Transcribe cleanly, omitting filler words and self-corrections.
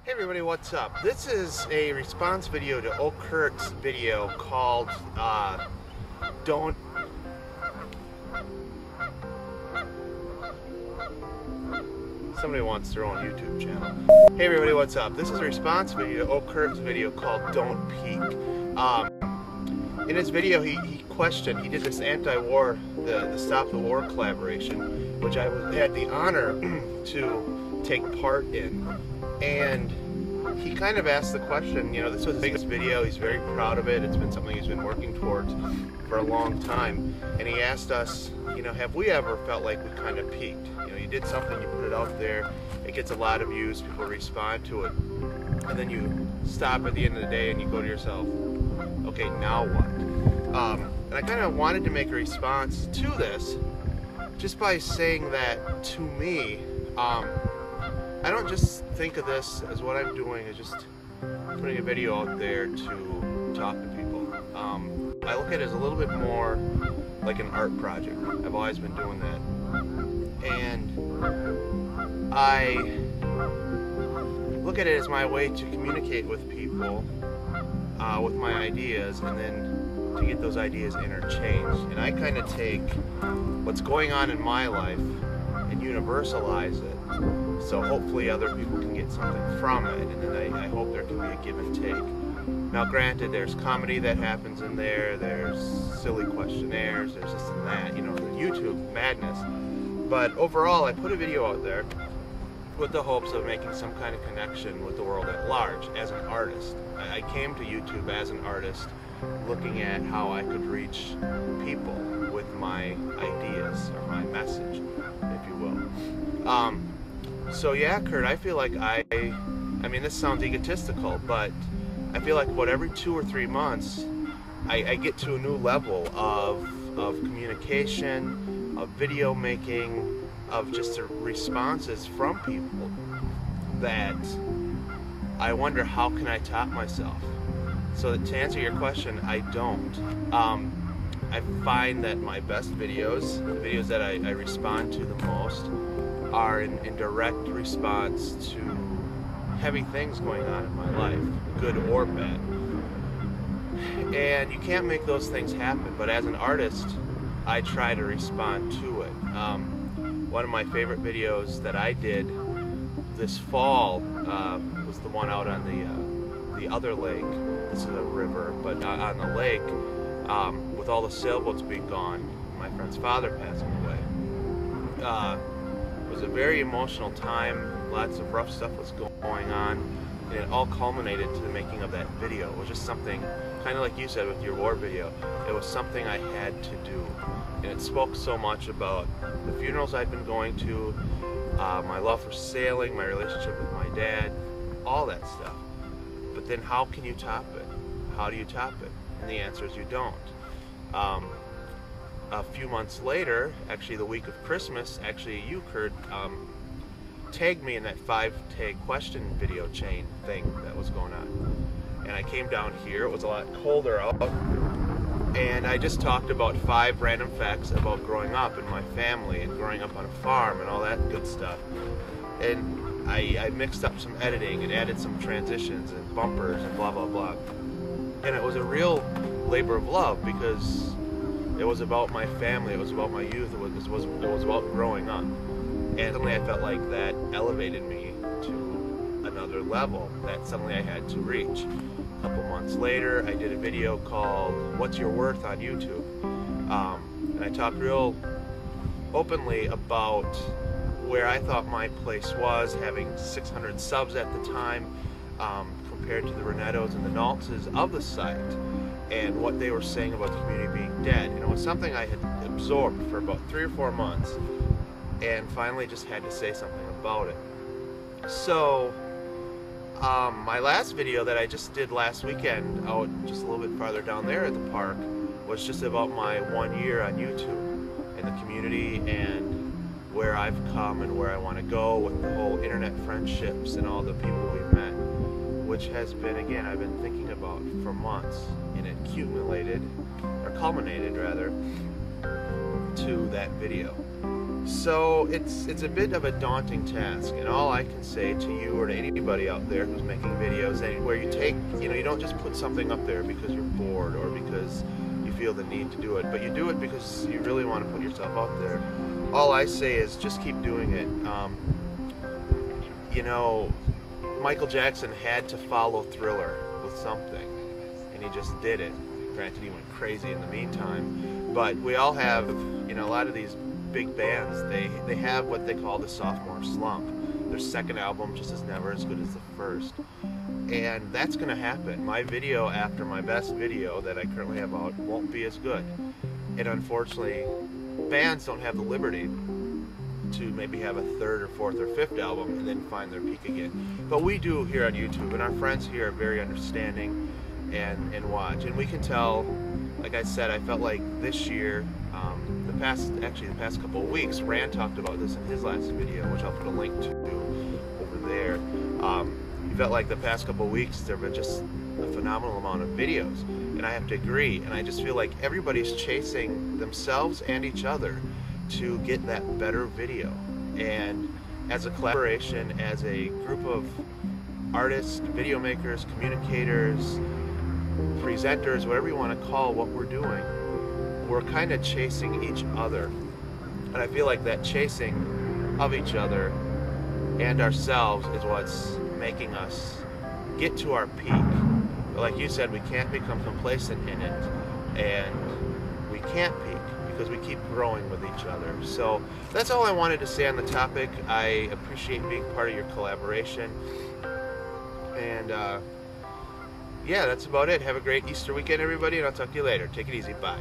Hey everybody, what's up? This is a response video to OhCurt's video called Don't... Somebody wants their own YouTube channel. Hey everybody, what's up? This is a response video to OhCurt's video called Don't Peek. In his video he questioned, he did this anti-war, the Stop the War collaboration, which I had the honor to take part in. And he kind of asked the question, you know, this was his biggest video, he's very proud of it, it's been something he's been working towards for a long time, and he asked us, you know, have we ever felt like we kind of peaked? You know, you did something, you put it out there, it gets a lot of views, people respond to it, and then you stop at the end of the day and you go to yourself, okay, now what? And I kind of wanted to make a response to this just by saying that, to me, I don't just think of this as what I'm doing as just putting a video out there to talk to people. I look at it as a little bit more like an art project. I've always been doing that. And I look at it as my way to communicate with people with my ideas, and then to get those ideas interchanged. And I kind of take what's going on in my life and universalize it, so hopefully other people can get something from it, and then I hope there can be a give and take. Now granted, there's comedy that happens in there, there's silly questionnaires, there's this and that, you know, the YouTube madness. But overall, I put a video out there with the hopes of making some kind of connection with the world at large as an artist. I came to YouTube as an artist, looking at how I could reach people with my ideas, or my message, if you will. So yeah, Kurt, I feel like I mean, this sounds egotistical, but I feel like about every 2 or 3 months, I get to a new level of communication, of video making, of just responses from people that I wonder, how can I top myself? So to answer your question, I don't. I find that my best videos, the videos that I respond to the most, are in direct response to heavy things going on in my life, good or bad. And you can't make those things happen, but as an artist, I try to respond to it. One of my favorite videos that I did this fall was the one out on the other lake. This is a river, but on the lake, with all the sailboats being gone, my friend's father passing away. It was a very emotional time, lots of rough stuff was going on, and it all culminated to the making of that video. It was just something, kind of like you said with your war video, it was something I had to do. And it spoke so much about the funerals I'd been going to, my love for sailing, my relationship with my dad, all that stuff. But then how can you top it? How do you top it? And the answer is you don't. A few months later, actually the week of Christmas, actually OhCurt tagged me in that 5-tag question video chain thing that was going on. And I came down here, it was a lot colder out, and I just talked about 5 random facts about growing up in my family and growing up on a farm and all that good stuff. And I mixed up some editing and added some transitions and bumpers and blah blah blah. And it was a real labor of love, because it was about my family, it was about my youth, it was about growing up. And suddenly I felt like that elevated me to another level that suddenly I had to reach. A couple months later, I did a video called What's Your Worth on YouTube. And I talked real openly about where I thought my place was, having 600 subs at the time, compared to the Renettos and the Naltzes of the site, and what they were saying about the community being dead. And it was something I had absorbed for about 3 or 4 months, and finally just had to say something about it. So my last video that I just did last weekend, out just a little bit farther down there at the park, was just about my 1 year on YouTube and the community and where I've come and where I want to go with the whole internet friendships and all the people we've met, which has been, again, I've been thinking about for months, and it culminated rather, to that video. So it's a bit of a daunting task, and all I can say to you or to anybody out there who's making videos, where you take, you don't just put something up there because you're bored or because you feel the need to do it, but you do it because you really want to put yourself out there. All I say is just keep doing it. Michael Jackson had to follow Thriller with something, and he just did it. Granted, he went crazy in the meantime, but we all have, a lot of these big bands, they have what they call the sophomore slump. Their second album just is never as good as the first, and that's going to happen. My video after my best video that I currently have out won't be as good, and unfortunately bands don't have the liberty to maybe have a third or fourth or fifth album and then find their peak again. But we do here on YouTube, and our friends here are very understanding and watch. And we can tell, like I said, I felt like this year, the past couple of weeks, Rand talked about this in his last video, which I'll put a link to over there. He felt like the past couple of weeks there have been just a phenomenal amount of videos, and I have to agree. And I just feel like everybody's chasing themselves and each other to get that better video. And as a collaboration, as a group of artists, video makers, communicators, presenters, whatever you want to call what we're doing, we're kind of chasing each other. And I feel like that chasing of each other and ourselves is what's making us get to our peak. But like you said, we can't become complacent in it, and we can't peak because we keep growing with each other. So that's all I wanted to say on the topic. I appreciate being part of your collaboration, and yeah, that's about it. Have a great Easter weekend, everybody, and I'll talk to you later. Take it easy. Bye.